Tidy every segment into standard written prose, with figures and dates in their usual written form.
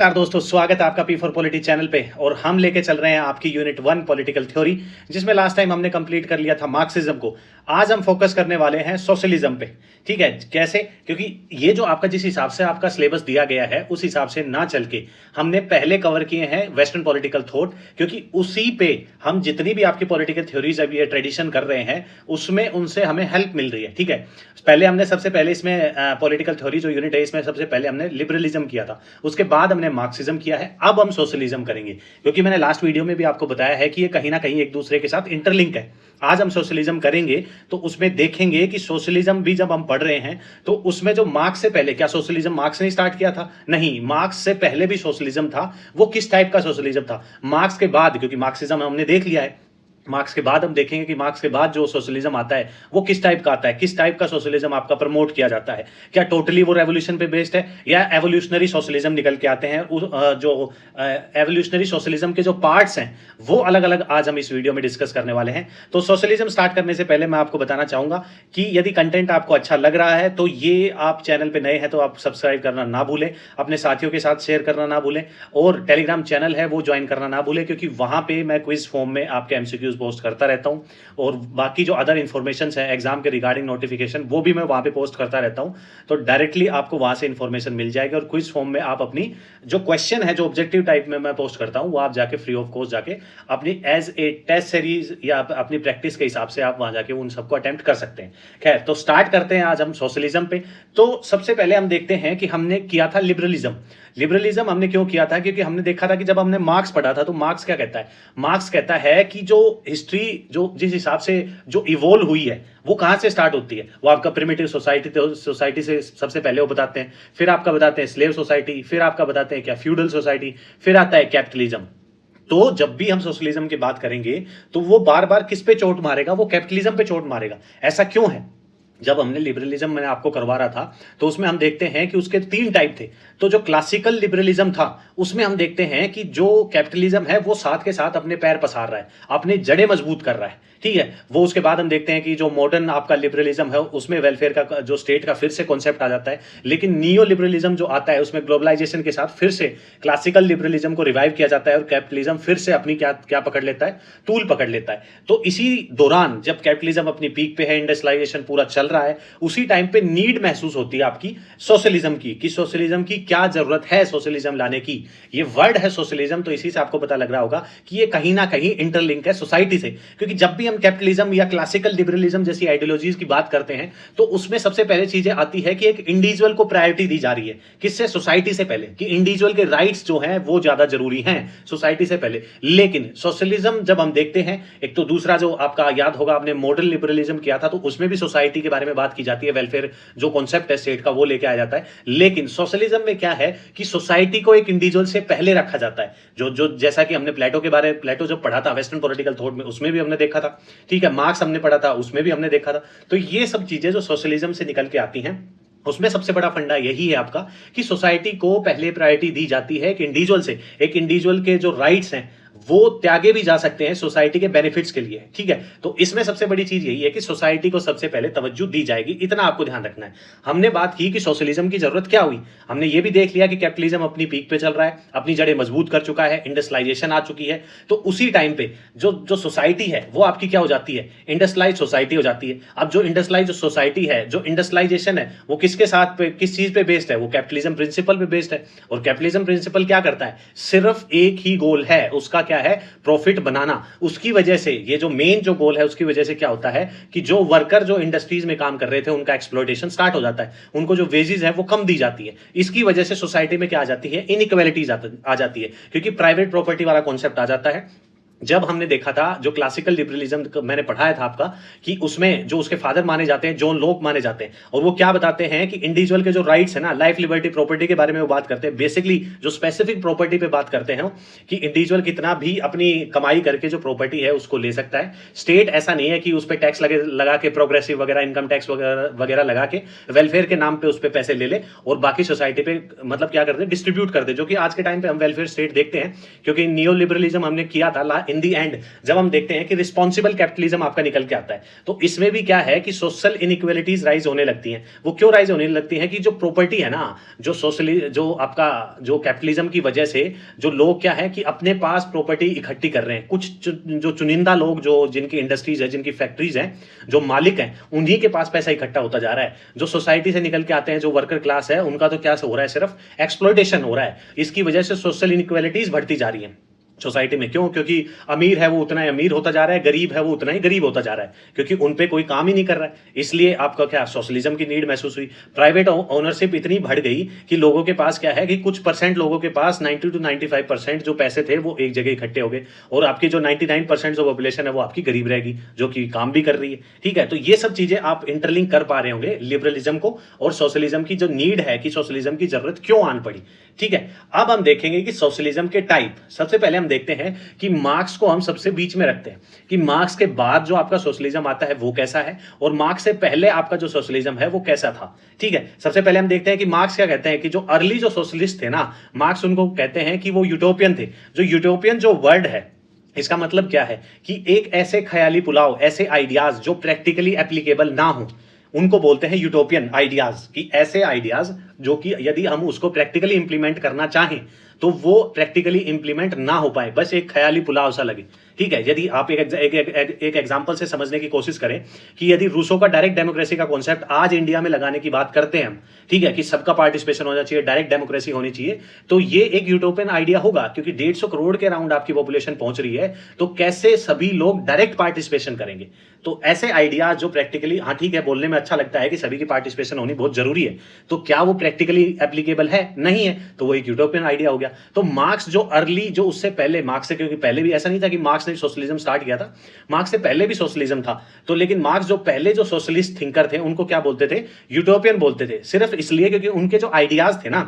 नमस्कार दोस्तों, स्वागत है आपका पी फॉर पॉलिटी चैनल पे। और हम लेके चल रहे हैं आपकी यूनिट 1 पॉलिटिकल थ्योरी, जिसमें लास्ट टाइम हमने कंप्लीट कर लिया था मार्क्सिज्म को। आज हम फोकस करने वाले हैं सोशलिज्म पे। ठीक है, कैसे? क्योंकि ये जो आपका जिस हिसाब से आपका सिलेबस दिया गया है उस हिसाब से ना चल के हमने पहले कवर किए हैं वेस्टर्न पॉलिटिकल थॉट, क्योंकि उसी पे हम जितनी भी आपकी पॉलिटिकल थ्योरीज अभी ये ट्रेडिशन कर रहे हैं उसमें उनसे हमें हेल्प मिल रही है। ठीक है, पहले हमने सबसे पहले इसमें पॉलिटिकल थ्योरी जो यूनिट है इसमें सबसे पहले हमने लिबरलिज्म किया था, उसके बाद हमने मार्क्सिज्म किया है। अब हम सोशलिज्म करेंगे, क्योंकि मैंने लास्ट वीडियो में भी आपको बताया है कि ये कहीं ना कहीं एक दूसरे के साथ इंटरलिंक है। आज हम सोशलिज्म करेंगे तो उसमें देखेंगे कि सोशलिज्म भी जब हम पढ़ रहे हैं तो उसमें जो मार्क्स से पहले, क्या सोशलिज्म मार्क्स ने स्टार्ट किया था? नहीं, मार्क्स से पहले भी सोशलिज्म था। वो किस टाइप का सोशलिज्म था? मार्क्स के बाद, क्योंकि मार्क्सिज्म हमने देख लिया है, मार्क्स के बाद हम देखेंगे कि मार्क्स के बाद जो सोशलिज्म आता है वो किस टाइप का आता है, किस टाइप का सोशलिज्म आपका प्रमोट किया जाता है। क्या टोटली वो रेवोल्यूशन पे बेस्ड है या एवोल्यूशनरी सोशलिज्म निकल के आते हैं? जो एवोल्यूशनरी सोशलिज्म के जो पार्ट्स हैं वो अलग अलग आज हम इस वीडियो में डिस्कस करने वाले हैं। तो सोशलिज्म स्टार्ट करने से पहले मैं आपको बताना चाहूंगा कि यदि कंटेंट आपको अच्छा लग रहा है तो ये आप चैनल पे नए हैं तो आप सब्सक्राइब करना ना भूलें, अपने साथियों के साथ शेयर करना ना भूलें, और टेलीग्राम चैनल है वो ज्वाइन करना ना भूलें, क्योंकि वहां पे मैं क्विज फॉर्म में आपके एमसीक्यूज पोस्ट करता रहता हूं और बाकी जो अदर इंफॉर्मेशन है एग्जाम के रिगार्डिंग नोटिफिकेशन वो भी मैं वहां पे पोस्ट करता रहता हूं। तो डायरेक्टली आपको वहां से इंफॉर्मेशन मिल जाएगी और क्विज फॉर्म में आप अपनी जो क्वेश्चन है, जो ऑब्जेक्टिव टाइप में मैं पोस्ट करता हूं, वो आप जाके फ्री ऑफ कॉस्ट जाके अपनी एज ए टेस्ट सीरीज या अपनी प्रैक्टिस के हिसाब से आप वहां जाके उन सबको अटेम्प्ट कर सकते हैं। खैर, तो स्टार्ट करते हैं आज हम सोशलिज्म पे। तो सबसे पहले हम देखते हैं कि हमने किया था लिबरलिज्म। लिबरलिज्म हमने क्यों किया था? क्योंकि हमने देखा था कि जब हमने मार्क्स पढ़ा था तो मार्क्स क्या कहता है? मार्क्स कहता है कि जो हिस्ट्री जो जिस हिसाब से जो इवोल्व हुई है वो कहां से स्टार्ट होती है। वो आपका प्रिमिटिव सोसाइटी से सबसे पहले वो बताते हैं, फिर आपका बताते हैं स्लेव सोसाइटी, फिर आपका बताते हैं क्या फ्यूडल सोसाइटी, फिर आता है कैपिटलिज्म। तो जब भी हम सोशलिज्म की बात करेंगे तो वो बार बार किस पे चोट मारेगा? वो कैपिटलिज्म पे चोट मारेगा। ऐसा क्यों है? जब हमने लिबरलिज्म मैंने आपको करवा रहा था तो उसमें हम देखते हैं कि उसके 3 टाइप थे। तो जो क्लासिकल लिबरलिज्म था उसमें हम देखते हैं कि जो कैपिटलिज्म है वो साथ के साथ अपने पैर पसार रहा है, अपने जड़ें मजबूत कर रहा है। ठीक है, वो उसके बाद हम देखते हैं कि जो मॉडर्न आपका लिबरलिज्म है उसमें वेलफेयर का जो स्टेट का फिर से कॉन्सेप्ट आ जाता है। लेकिन नियो लिबरलिज्म जो आता है उसमें ग्लोबलाइजेशन के साथ फिर से क्लासिकल लिबरलिज्म को रिवाइव किया जाता है और कैपिटलिज्म फिर से अपनी क्या क्या पकड़ लेता है? टूल पकड़ लेता है। तो इसी दौरान जब कैपिटलिज्म अपनी पीक पे है, इंडस्ट्रियलाइजेशन पूरा चल रहा है, उसी टाइम पे नीड महसूस होती है आपकी सोशलिज्म की, कि सोशलिज्म की क्या जरूरत है सोशलिज्म लाने की। ये वर्ड है सोशलिज्म, तो इसी से आपको पता लग रहा होगा कि ये कहीं ना कहीं इंटरलिंक है सोसाइटी से। क्योंकि जब भी हम कैपिटलिज्म या क्लासिकल लिबरलिज्म जैसी आइडियोलॉजीज की बात करते हैं तो उसमें सबसे पहले चीजें आती है कि एक इंडिविजुअल को प्रायोरिटी दी जा रही है। किससे? सोसाइटी से पहले, कि इंडिविजुअल के राइट्स जो हैं वो ज्यादा जरूरी हैं सोसाइटी से पहले। लेकिन सोशलिज्म जब हम देखते हैं, एक तो दूसरा जो आपका याद होगा आपने मॉडर्न लिबरलिज्म किया था तो उसमें भी सोसाइटी के बारे में बात की जाती है, वेलफेयर जो कॉन्सेप्ट है स्टेट का वो लेके आया जाता है। लेकिन सोशलिज्म में क्या है कि सोसाइटी को एक इंडिविजुअल से पहले रखा जाता है। जो जो जैसा कि हमने प्लेटो जब पढ़ा था वेस्टर्न पॉलिटिकल थॉट में उसमें भी हमने देखा था। ठीक है, मार्क्स हमने पढ़ा था उसमें भी हमने देखा था। तो ये सब चीजें जो सोशलिज्म से निकल के आती हैं उसमें सबसे बड़ा फंडा यही है आपका कि सोसाइटी को पहले प्रायोरिटी दी जाती है कि इंडिविजुअल से, एक इंडिविजुअल के जो राइट्स हैं वो त्यागे भी जा सकते हैं सोसाइटी के बेनिफिट्स के लिए। ठीक है, तो इसमें सबसे बड़ी चीज यही है कि सोसाइटी को सबसे पहले तवज्जो दी जाएगी, इतना आपको ध्यान रखना है। हमने बात की कि सोशलिज्म की जरूरत क्या हुई, हमने ये भी देख लिया कि कैपिटलिज्म अपनी पीक पे चल रहा है, अपनी जड़ें मजबूत कर चुका है, इंडस्ट्रियलाइजेशन आ चुकी है। तो उसी टाइम पे जो जो सोसाइटी है वो आपकी क्या हो जाती है? इंडस्ट्रियलाइज सोसाइटी हो जाती है। अब जो इंडस्ट्रियलाइज सोसाइटी है, जो इंडस्ट्रियलाइजेशन है, वो किसके साथ पे, किस चीज पे बेस्ड है? वो कैपिटलिज्म प्रिंसिपल पे बेस्ड है। और कैपिटलिज्म प्रिंसिपल क्या करता है? सिर्फ एक ही गोल है उसका, क्या है? प्रॉफिट बनाना। उसकी वजह से ये जो मेन जो गोल है उसकी वजह से क्या होता है कि जो वर्कर जो इंडस्ट्रीज में काम कर रहे थे उनका एक्सप्लॉयटेशन स्टार्ट हो जाता है, उनको जो वेजेस है वो कम दी जाती है। इसकी वजह से सोसाइटी में क्या आ जाती है? इनइक्वालिटीज आ जाती है, क्योंकि प्राइवेट प्रॉपर्टी वाला कॉन्सेप्ट आ जाता है। जब हमने देखा था जो क्लासिकल लिबरलिज्म मैंने पढ़ाया था आपका, कि उसमें जो उसके फादर माने जाते हैं जॉन लॉक माने जाते हैं, और वो क्या बताते हैं कि इंडिविजुअल के जो राइट्स है ना, लाइफ लिबर्टी प्रॉपर्टी के बारे में वो बात करते हैं। बेसिकली जो स्पेसिफिक प्रॉपर्टी पे बात करते हैं कि इंडिविजुअल कितना भी अपनी कमाई करके जो प्रॉपर्टी है उसको ले सकता है। स्टेट ऐसा नहीं है कि उस पर टैक्स लगा के प्रोग्रेसिव वगैरह इनकम टैक्स वगैरह लगा के वेलफेयर के नाम पे उस पर पैसे ले ले और बाकी सोसाइटी पे मतलब क्या करते हैं? डिस्ट्रीब्यूट कर दे, जो कि आज के टाइम पे हम वेलफेयर स्टेट देखते हैं। क्योंकि नियो लिबरलिज्म हमने किया था इन दी एंड जब हम देखते हैं कि रिस्पॉन्सिबल कैपिटलिज्म आपका निकल के आता है, तो इसमें भी क्या है कि सोशल इनइक्वालिटीज राइज होने लगती हैं। वो क्यों राइज होने लगती हैं कि जो प्रॉपर्टी है ना, जो सोशली जो आपका जो कैपिटलिज्म की वजह से जो लोग क्या है कि अपने पास प्रॉपर्टी इकट्ठी कर रहे हैं, कुछ जो चुनिंदा लोग जो जिनकी इंडस्ट्रीज है, जिनकी फैक्ट्रीज हैं, जो मालिक हैं, उन्हीं के पास पैसा इकट्ठा होता जा रहा है। जो सोसाइटी से निकल के आते हैं, जो वर्कर क्लास है, उनका तो क्या हो रहा है, सिर्फ एक्सप्लॉयटेशन हो रहा है। इसकी वजह से सोशल इनइक्वालिटीज बढ़ती जा रही है सोसाइटी में। क्यों? क्योंकि अमीर है वो उतना ही अमीर होता जा रहा है, गरीब है वो उतना ही गरीब होता जा रहा है, क्योंकि उन पे कोई काम ही नहीं कर रहा है। इसलिए आपका क्या सोशलिज्म की नीड महसूस हुई। प्राइवेट ओनरशिप इतनी बढ़ गई कि लोगों के पास क्या है कि कुछ परसेंट लोगों के पास 90 to 95% जो पैसे थे वो एक जगह इकट्ठे हो गए, और आपकी जो 99% जो पॉपुलेशन है वो आपकी गरीब रहेगी, जो कि काम भी कर रही है। ठीक है, तो ये सब चीजें आप इंटरलिंक कर पा रहे होंगे लिबरलिज्म को और सोशलिज्म की जो नीड है कि सोशलिज्म की जरूरत क्यों आन पड़ी। ठीक है, अब हम देखेंगे कि सोशलिज्म के टाइप। सबसे पहले हम देखते हैं कि मार्क्स को हम सबसे बीच में रखते हैं कि मार्क्स के बाद जो आपका सोशलिज्म आता है वो कैसा है, और मार्क्स से पहले आपका जो सोशलिज्म है वो कैसा था। ठीक है, सबसे पहले हम देखते हैं कि मार्क्स क्या कहते हैं कि जो अर्ली जो सोशलिस्ट थे ना, मार्क्स उनको कहते हैं कि वो यूटोपियन थे। जो यूटोपियन जो वर्ड है, इसका मतलब क्या है कि एक ऐसे ख्याली पुलाव, ऐसे आइडियाज जो प्रैक्टिकली एप्लीकेबल ना हो, उनको बोलते हैं यूटोपियन आइडियाज। कि ऐसे आइडियाज जो कि यदि हम उसको प्रैक्टिकली इंप्लीमेंट करना चाहें तो वो प्रैक्टिकली इंप्लीमेंट ना हो पाए, बस एक ख्याली पुलाव सा लगे। ठीक है, यदि आप एक एग्जांपल से समझने की कोशिश करें कि यदि रूसो का डायरेक्ट डेमोक्रेसी का कॉन्सेप्ट आज इंडिया में लगाने की बात करते हैं हम, ठीक है, कि सबका पार्टिसिपेशन होना चाहिए, डायरेक्ट डेमोक्रेसी होनी चाहिए, तो ये एक यूटोपियन आइडिया होगा, क्योंकि 150 करोड़ के अराउंड आपकी पॉपुलेशन पहुंच रही है, तो कैसे सभी लोग डायरेक्ट पार्टिसिपेशन करेंगे। तो ऐसे आइडिया जो प्रैक्टिकली, हाँ ठीक है, बोलने में अच्छा लगता है कि सभी की पार्टिसिपेशन होनी बहुत जरूरी है, तो क्या वो प्रैक्टिकली एप्लीकेबल है? नहीं है, तो वो एक यूटोपियन आइडिया हो गया। तो मार्क्स जो अर्ली, जो उससे पहले मार्क्स से, क्योंकि पहले भी ऐसा नहीं था कि मार्क्स ने सोशलिज्म स्टार्ट किया था, मार्क्स से पहले भी सोशलिज्म था, तो लेकिन मार्क्स जो पहले जो सोशलिस्ट थिंकर थे उनको क्या बोलते थे? यूटोपियन बोलते थे, सिर्फ इसलिए क्योंकि उनके जो आइडियाज थे ना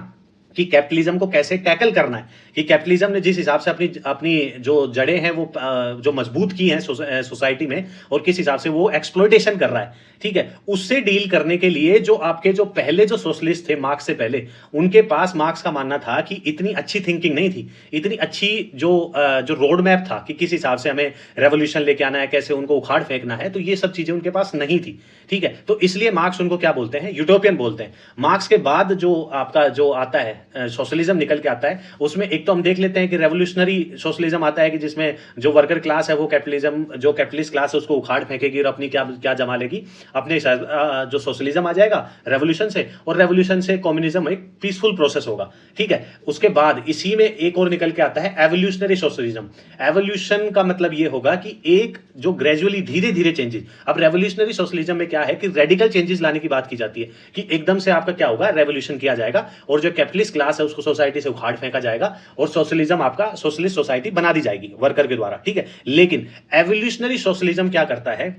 कि कैपिटलिज्म को कैसे टैकल करना है, कि कैपिटलिज्म ने जिस हिसाब से अपनी अपनी जो जड़ें हैं वो जो मजबूत की हैं सोसाइटी में, और किस हिसाब से वो एक्सप्लॉयटेशन कर रहा है, ठीक है, उससे डील करने के लिए जो आपके जो पहले जो सोशलिस्ट थे मार्क्स से पहले, उनके पास मार्क्स का मानना था कि इतनी अच्छी थिंकिंग नहीं थी, इतनी अच्छी जो रोड मैप था कि किस हिसाब से हमें रेवोल्यूशन लेके आना है, कैसे उनको उखाड़ फेंकना है, तो ये सब चीजें उनके पास नहीं थी। ठीक है, तो इसलिए मार्क्स उनको क्या बोलते हैं? यूटोपियन बोलते हैं। मार्क्स के बाद जो आपका जो आता है सोशलिज्म निकल के आता है, उसमें एक तो हम देख लेते हैं कि रेवोल्यूशनरी सोशलिज्म आता है, कि जिसमें जो वर्कर क्लास है वो कैपिटलिज्म, जो कैपिटलिस्ट क्लास है उसको उखाड़ फेंकेगी और अपनी क्या क्या जमा लेगी, अपने जो सोशलिज्म आ जाएगा रेवोल्यूशन से, और रेवोल्यूशन से कम्युनिज्म एक पीसफुल प्रोसेस होगा। ठीक है, उसके बाद इसी में एक और निकल के आता है एवोल्यूशनरी सोशलिज्म। एवोल्यूशन का मतलब ये होगा कि एक जो ग्रेजुअली धीरे धीरे चेंजेस। अब रेवोल्यूशनरी सोशलिज्म में क्या है कि रेडिकल चेंजेस लाने की बात की जाती है, कि एकदम से आपका क्या होगा, रेवोल्यूशन किया जाएगा और जो कैपिटलिस्ट क्लास है उसको सोसाइटी से उखाड़ फेंका जाएगा और सोशलिज्म आपका सोशलिस्ट सोसाइटी बना दी जाएगी वर्कर के द्वारा। ठीक है, लेकिन एवोल्यूशनरी सोशलिज्म क्या करता है,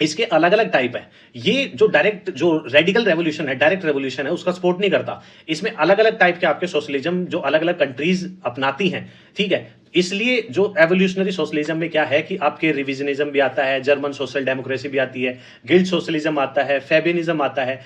इसके अलग अलग टाइप है। ये जो डायरेक्ट जो रेडिकल रेवोल्यूशन है, डायरेक्ट रेवोल्यूशन है, उसका सपोर्ट नहीं करता। इसमें अलग अलग टाइप के आपके सोशलिज्म जो अलग अलग कंट्रीज अपनाती हैं। ठीक है, इसलिए जो एवोल्यूशनरी सोशलिज्म में क्या है कि आपके रिविजनिज्म भी आता है, जर्मन सोशल डेमोक्रेसी भी आती है, गिल्ड सोशलिज्म आता है, फेबियनिज्म आता है,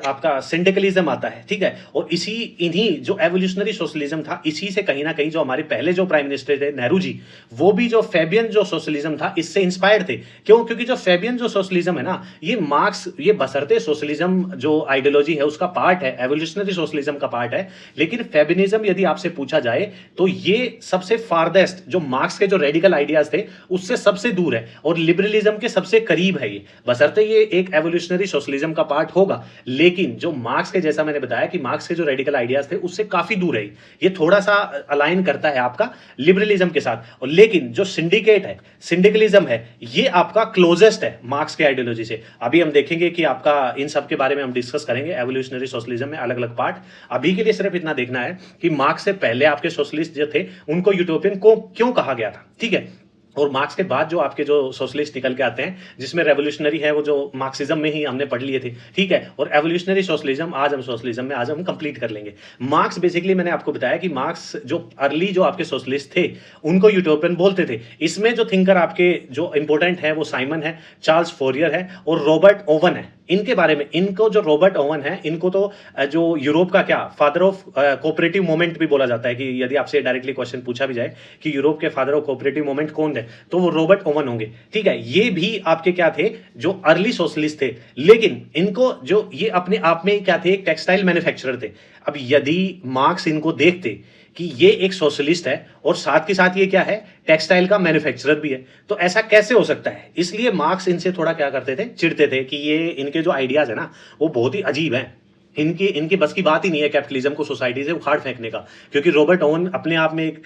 आपका सिंडिकलिज्म आता है। ठीक है, और इन्हीं जो एवोल्यूशनरी सोशलिज्म था, इसी से कहीं ना कहीं जो हमारे पहले जो प्राइम मिनिस्टर थे नेहरू जी, वो भी जो फेबियन जो सोशलिज्म था इससे इंस्पायर्ड थे। क्यों? क्योंकि जो फेबियन जो सोशलिज्म है ना, ये मार्क्स, ये बसरते सोशलिज्म जो आइडियोलॉजी है उसका पार्ट है, एवोल्यूशनरी सोशलिज्म का पार्ट है, लेकिन फेबियनिज्म यदि आपसे पूछा जाए तो ये सबसे फारदेस्ट जो मार्क्स के जो रेडिकल आइडियाज थे उससे सबसे दूर है और लिबरलिज्म के सबसे करीब है ये, बशर्ते ये एक एवोल्यूशनरी सोशलिज्म का पार्ट होगा, लेकिन जो मार्क्स के, जैसा मैंने बताया कि मार्क्स के जो रेडिकल आइडियाज थे उससे काफी दूर है। ये थोड़ा सा अलाइन करता है आपका लिबरलिज्म के साथ, और लेकिन जो सिंडिकेट है, सिंडिकलिज्म है, ये आपका क्लोजेस्ट है मार्क्स के आइडियोलॉजी से। अभी हम देखेंगे कि आपका इन सब के बारे में हम डिस्कस करेंगे एवोल्यूशनरी सोशलिज्म में अलग अलग पार्ट। अभी के लिए सिर्फ इतना देखना है कि मार्क्स से पहले आपके सोशलिस्ट जो थे उनको यूटोपियन को क्यों कहा गया था। ठीक है, और मार्क्स के बाद जो आपके जो सोशलिस्ट निकल के आते हैं, जिसमें रेवोल्यूशनरी है वो जो मार्क्सिज्म में ही हमने पढ़ लिए थे। ठीक है, और एवोल्यूशनरी सोशलिज्म आज हम सोशलिज्म में आज हम कंप्लीट कर लेंगे। मार्क्स बेसिकली मैंने आपको बताया कि मार्क्स जो अर्ली जो आपके सोशलिस्ट थे उनको यूटोपियन बोलते थे। इसमें जो थिंकर आपके जो इंपॉर्टेंट है वो साइमन है, चार्ल्स फोरियर है और रॉबर्ट ओवन है। इनके बारे में, इनको जो रॉबर्ट ओवन है, इनको तो जो यूरोप का क्या फादर ऑफ कोऑपरेटिव मूवमेंट भी बोला जाता है, कि यदि आपसे डायरेक्टली क्वेश्चन पूछा भी जाए कि यूरोप के फादर ऑफ कोऑपरेटिव मूवमेंट कौन है, तो वो रॉबर्ट ओवन होंगे। ठीक है, ये भी आपके क्या थे, जो अर्ली सोशलिस्ट थे, लेकिन इनको जो ये अपने आप में क्या थे, एक टेक्सटाइल मैन्युफैक्चरर थे। अब यदि मार्क्स इनको देखते कि ये एक सोशलिस्ट है और साथ के साथ ये क्या है, टेक्सटाइल का मैन्युफैक्चरर भी है, तो ऐसा कैसे हो सकता है। इसलिए मार्क्स इनसे थोड़ा क्या करते थे, चिढ़ते थे कि ये इनके जो आइडियाज है ना वो बहुत ही अजीब है, इनकी इनकी बस की बात ही नहीं है कैपिटलिज्म को सोसाइटी से उखाड़ फेंकने का। क्योंकि रॉबर्ट ओवन अपने आप में एक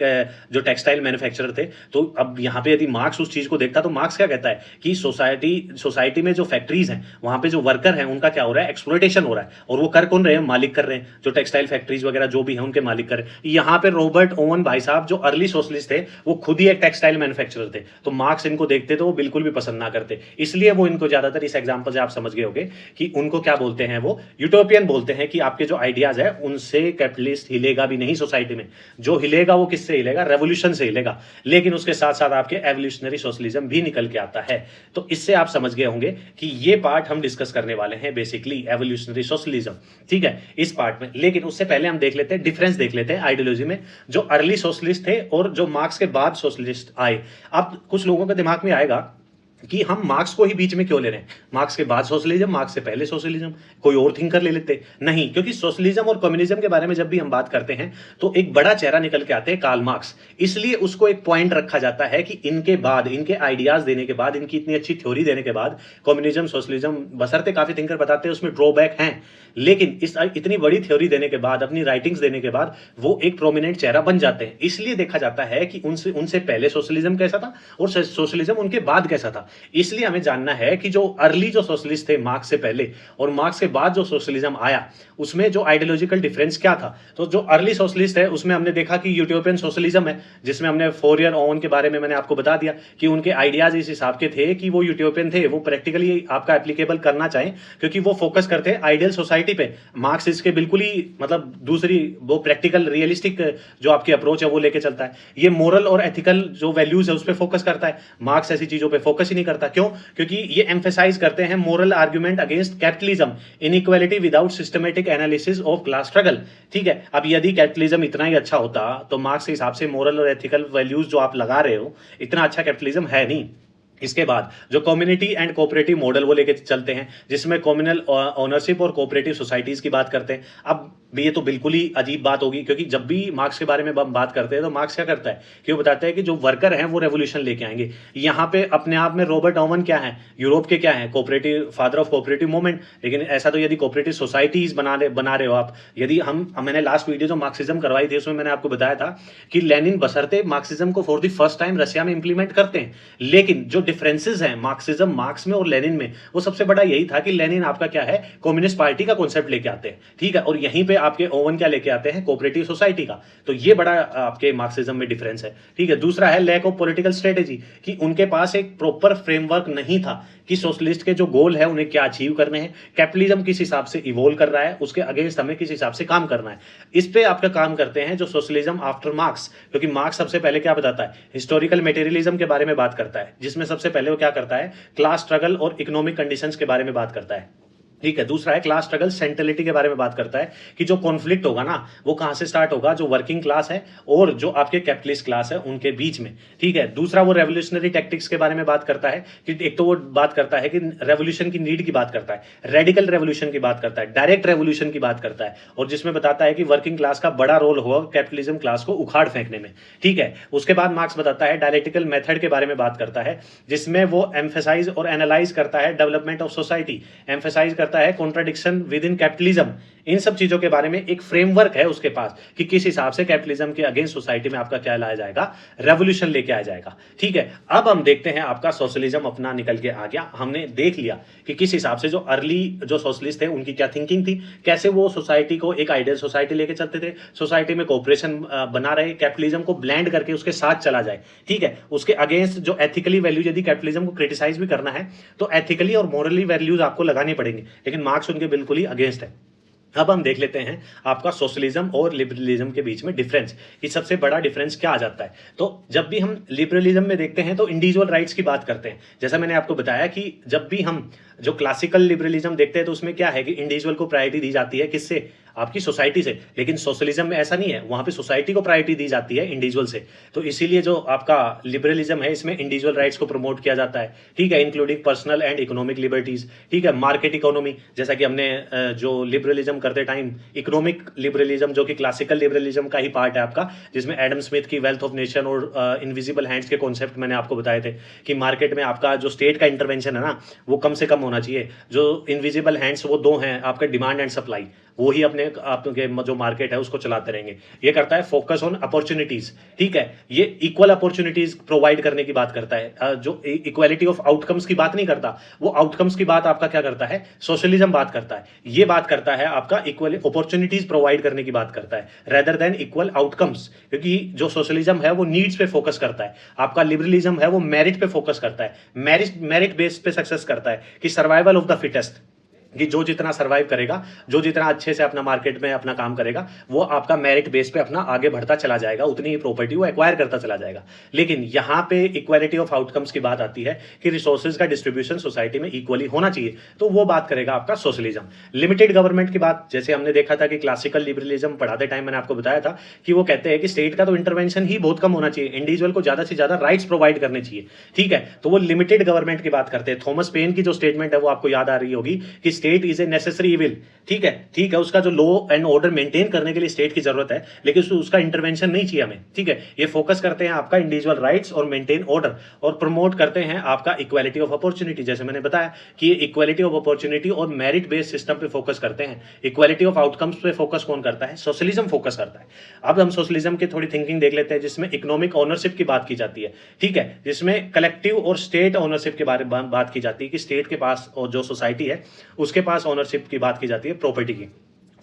जो टेक्सटाइल मैन्युफैक्चरर थे, तो अब यहाँ पे यदि मार्क्स उस चीज को देखता तो मार्क्स क्या कहता है कि सोसाइटी में जो फैक्ट्रीज हैं, वहां पे जो वर्कर हैं उनका क्या हो रहा है, एक्सप्लॉयटेशन हो रहा है, और वो कर कौन रहे हैं, मालिक कर रहे हैं, जो टेक्सटाइल फैक्ट्रीज वगैरह जो भी है उनके मालिक कर रहे हैं। यहाँ पे रॉबर्ट ओवन भाई साहब जो अर्ली सोशलिस्ट थे वो खुद ही एक टेक्सटाइल मैन्युफैक्चरर थे, तो मार्क्स इनको देखते तो वो बिल्कुल भी पसंद ना करते। इसलिए वो इनको ज्यादातर इस एग्जाम्पल से आप समझ गए होंगे कि उनको क्या बोलते हैं, वो यूटोपियन बोलते हैं, कि आपके आइडियाज है उनसे कैपिटलिस्ट हिलेगा भी नहीं सोसाइटी में, जो हिलेगा वो किससे हिलेगा, रेवोल्यूशन से हिलेगा। लेकिन उसके साथ साथ आपके एवोल्यूशनरी सोशलिज्म भी निकल के आता है। तो इससे आप समझ गए होंगे कि ये पार्ट हम डिस्कस करने वाले हैं, बेसिकली एवोल्यूशनरी सोशलिज्म। ठीक है, इस पार्ट में। लेकिन उससे पहले हम देख लेते हैं, डिफरेंस देख लेते हैं आइडियोलॉजी में, जो अर्ली सोशलिस्ट थे और जो मार्क्स के बाद सोशलिस्ट आए। अब कुछ लोगों के दिमाग में आएगा कि हम मार्क्स को ही बीच में क्यों ले रहे हैं, मार्क्स के बाद सोशलिज्म, मार्क्स से पहले सोशलिज्म, कोई और थिंकर ले लेते। नहीं, क्योंकि सोशलिज्म और कम्युनिज्म के बारे में जब भी हम बात करते हैं तो एक बड़ा चेहरा निकल के आते हैं, कार्ल मार्क्स। इसलिए उसको एक पॉइंट रखा जाता है कि इनके बाद, इनके आइडियाज देने के बाद, इनकी इतनी अच्छी थ्योरी देने के बाद कम्युनिज्म सोशलिज्म, बशर्ते काफी थिंकर बताते हैं उसमें ड्रॉबैक हैं, लेकिन इस इतनी बड़ी थ्योरी देने के बाद, अपनी राइटिंग्स देने के बाद वो एक प्रोमिनेंट चेहरा बन जाते हैं। इसलिए देखा जाता है कि उनसे पहले सोशलिज्म कैसा था और सोशलिज्म उनके बाद कैसा था। इसलिए हमें जानना है कि जो अर्ली जो सोशलिस्ट थे मार्क्स से पहले और मार्क्स के बाद जो सोशलिज्म आया, उसमें जो आइडियोलॉजिकल डिफरेंस क्या था। तो जो अर्ली सोशलिस्ट है उसमें हमने देखा कि यूटोपियन सोशलिज्म है, जिसमें हमने फोरियर ओवन के बारे में मैंने आपको बता दिया कि उनके आइडियाज इस हिसाब के थे कि वो यूटोपियन थे, वो प्रैक्टिकली आपका एप्लीकेबल करना चाहें, क्योंकि वो फोकस करते हैं आइडियल सोसाइटी पे। मार्क्स इसके बिल्कुल ही मतलब दूसरी, वो प्रैक्टिकल रियलिस्टिक जो आपकी अप्रोच है वो लेके चलता है। ये मोरल और एथिकल जो वैल्यूज है उस पर फोकस करता है, मार्क्स ऐसी चीजों पे फोकस ही नहीं करता। क्यों? क्योंकि ये एम्फेसाइज करते हैं moral argument against capitalism, inequality without systematic analysis of class struggle. ठीक है, अब यदि कैपिटलिज्म इतना ही अच्छा होता तो मार्क्स के हिसाब से मोरल और एथिकल वैल्यूज जो आप लगा रहे हो, इतना अच्छा कैपिटलिज्म है नहीं। इसके बाद जो कम्युनिटी एंड कोऑपरेटिव मॉडल वो लेके चलते हैं, जिसमें कम्युनल ओनरशिप और कोऑपरेटिव सोसाइटीज की बात करते हैं। अब ये तो बिल्कुल ही अजीब बात होगी, क्योंकि जब भी मार्क्स के बारे में हम बात करते हैं तो मार्क्स क्या करता है कि वो बताता है कि जो वर्कर हैं वो रेवोल्यूशन लेके आएंगे। यहाँ पे अपने आप में रॉबर्ट ओवन क्या है, यूरोप के क्या है, cooperative, father of cooperative movement. लेकिन ऐसा तो यदि कोऑपरेटिव सोसाइटीज बना रहे हो आप, यदि मैंने लास्ट वीडियो जो मार्क्सिज्म करवाई थी उसमें मैंने आपको बताया था कि लेनिन बशर्ते मार्क्सिज्म को for the first time Russia में इंप्लीमेंट करते हैं, लेकिन जो डिफरेंसेस हैं मार्क्सिज्म मार्क्स में और लेनिन में, वो सबसे बड़ा यही था कि लेनिन आपका क्या है, कम्युनिस्ट पार्टी का कॉन्सेप्ट लेके आते हैं। ठीक है, और यहीं पे आपके ओवन क्या लेके आते हैं, कोऑपरेटिव सोसाइटी का। तो ये बड़ा आपके मार्क्सिज्म में डिफरेंस है। ठीक है, दूसरा है लैक ऑफ पॉलिटिकल स्ट्रेटेजी, कि उनके पास एक प्रॉपर फ्रेमवर्क नहीं था कि सोशलिस्ट के जो गोल है उन्हें क्या अचीव करने हैं, कैपिटलिज्म किस हिसाब से इवोल्व कर रहा है, उसके अगेंस्ट हमें किस हिसाब से काम करना है। इस पे आपका काम करते हैं जो सोशलिज्म आफ्टर मार्क्स, क्योंकि मार्क्स सबसे पहले क्या बताता है, हिस्टोरिकल मटेरियलिज्म के बारे में बात करता है, जिसमें सबसे पहले वो क्या करता है, क्लास स्ट्रगल और इकोनॉमिक कंडीशंस के बारे में बात करता है। ठीक है, दूसरा है क्लास स्ट्रगल सेंट्रलिटी के बारे में बात करता है कि जो कॉन्फ्लिक्ट होगा ना वो कहां से स्टार्ट होगा, जो वर्किंग क्लास है और जो आपके कैपिटलिस्ट क्लास है उनके बीच में। ठीक है, दूसरा वो रेवोल्यूशनरी टैक्टिक्स के बारे में बात करता है कि एक तो वो बात करता है कि रेवोल्यूशन की नीड की बात करता है, रेडिकल रेवोल्यूशन की बात करता है, डायरेक्ट रेवोल्यूशन की बात करता है, और जिसमें बताता है कि वर्किंग क्लास का बड़ा रोल होगा कैपिटलिज्म क्लास को उखाड़ फेंकने में। ठीक है, उसके बाद मार्क्स बताता है डायलेक्टिकल मेथड के बारे में बात करता है, जिसमें वो एम्फेसाइज और एनालाइज करता है डेवलपमेंट ऑफ सोसाइटी, एम्फेसाइज करता है कॉन्ट्राडिक्शन विद इन कैपिटलिज्म। इन सब चीजों के बारे में एक फ्रेमवर्क है उसके पास कि किस हिसाब से कैपिटलिज्म के अगेंस्ट सोसाइटी में आपका क्या लाया जाएगा, रेवोल्यूशन लेके आया जाएगा। ठीक है, अब हम देखते हैं आपका सोशलिज्म अपना निकल के आ गया। हमने देख लिया कि किस हिसाब से जो अर्ली जो सोशलिस्ट थे उनकी क्या थिंकिंग थी, कैसे वो सोसाइटी को एक आइडियल सोसाइटी लेके चलते थे, सोसाइटी में कोऑपरेशन बना रहे, कैपिटलिज्म को ब्लेंड करके उसके साथ चला जाए। ठीक है, उसके अगेंस्ट जो एथिकली वैल्यू, यदि कैपिटलिज्म को क्रिटिसाइज भी करना है तो एथिकली और मोरली वैल्यूज आपको लगानी पड़ेंगे, लेकिन मार्क्स उनके बिल्कुल ही अगेंस्ट है। अब हम देख लेते हैं आपका सोशलिज्म और लिबरलिज्म के बीच में डिफरेंस, कि सबसे बड़ा डिफरेंस क्या आ जाता है। तो जब भी हम लिबरलिज्म में देखते हैं तो इंडिविजुअल राइट्स की बात करते हैं। जैसा मैंने आपको बताया कि जब भी हम जो क्लासिकल लिबरलिज्म देखते हैं तो उसमें क्या है कि इंडिविजुअल को प्रायोरिटी दी जाती है, किससे, आपकी सोसाइटी से। लेकिन सोशलिज्म में ऐसा नहीं है, वहां पे सोसाइटी को प्रायोरिटी दी जाती है इंडिविजुअल से। तो इसीलिए जो आपका लिबरलिज्म है इसमें इंडिविजुअल राइट्स को प्रमोट किया जाता है, ठीक है, including personal and economic liberties, ठीक है, मार्केट इकोनॉमी, जैसा कि हमने जो लिबरलिज्म करते टाइम इकोनॉमिक लिबरलिज्म जो कि क्लासिकल लिबरलिज्म का ही पार्ट है आपका, जिसमें एडम स्मिथ की वेल्थ ऑफ नेशन और इनविजिबल हैंड्स के कॉन्सेप्ट मैंने आपको बताए थे कि मार्केट में आपका जो स्टेट का इंटरवेंशन है ना वो कम से कम होना चाहिए। जो इनविजिबल हैंड्स वो दो हैं आपके, डिमांड एंड सप्लाई, वो ही अपने आपके जो मार्केट है उसको चलाते रहेंगे। ये करता है फोकस ऑन अपॉर्चुनिटीज, ठीक है, ये इक्वल अपॉर्चुनिटीज प्रोवाइड करने की बात करता है। जो इक्वालिटी ऑफ आउटकम्स की बात नहीं करता, वो आउटकम्स की बात आपका क्या करता है, सोशलिज्म बात करता है। ये बात करता है आपका इक्वल अपॉर्चुनिटीज प्रोवाइड करने की बात करता है रेदर देन इक्वल आउटकम्स, क्योंकि जो सोशलिज्म है वो नीड्स पे फोकस करता है, आपका लिबरलिज्म है वो मेरिट पे फोकस करता है, मेरिट बेस्ड पे सक्सेस करता है कि सर्वाइवल ऑफ द फिटेस्ट, कि जो जितना सर्वाइव करेगा, जो जितना अच्छे से अपना मार्केट में अपना काम करेगा, वो आपका मेरिट बेस पे अपना आगे बढ़ता चला जाएगा, उतनी ही प्रॉपर्टी वो एक्वायर करता चला जाएगा। लेकिन यहाँ पे इक्वालिटी ऑफ आउटकम्स की बात आती है कि रिसोर्सेज का डिस्ट्रीब्यूशन सोसाइटी में इक्वली होना चाहिए, तो वो बात करेगा आपका सोशलिज्म। लिमिटेड गवर्नमेंट की बात, जैसे हमने देखा था कि क्लासिकल लिबरलिज्म पढ़ाते टाइम मैंने आपको बताया था कि वो कहते हैं कि स्टेट का तो इंटरवेंशन ही बहुत कम होना चाहिए, इंडिविजुअल को ज्यादा से ज्यादा राइट्स प्रोवाइड करने चाहिए, ठीक है, तो वो लिमिटेड गवर्नमेंट की बात करते हैं। थॉमस पेन की जो स्टेटमेंट है वो आपको याद आ रही होगी कि state is a necessary evil, ठीक है, ठीक है, उसका जो लॉ एंड ऑर्डर मेंटेन करने के लिए स्टेट की जरूरत है, लेकिन उसका इंटरवेंशन नहीं चाहिए हमें, ठीक है। ये फोकस करते हैं आपका इंडिविजुअल राइट्स और मेंटेन ऑर्डर, और प्रमोट करते हैं आपका इक्वालिटी ऑफ अपॉर्चुनिटी। जैसे मैंने बताया कि ये इक्वालिटी ऑफ अपॉर्चुनिटी और मेरिट बेस्ड सिस्टम पे फोकस करते हैं। इक्वालिटी ऑफ आउटकम्स पे फोकस कौन करता है, सोशलिज्म फोकस करता है। अब हम सोशलिज्म की थोड़ी थिंकिंग देख लेते हैं, जिसमें इकोनॉमिक ओनरशिप की बात की जाती है, ठीक है, जिसमें कलेक्टिव और स्टेट ओनरशिप के बारे में बात की जाती है कि स्टेट के पास और जो सोसाइटी है उसके पास ओनरशिप की बात की जाती है प्रॉपर्टी की।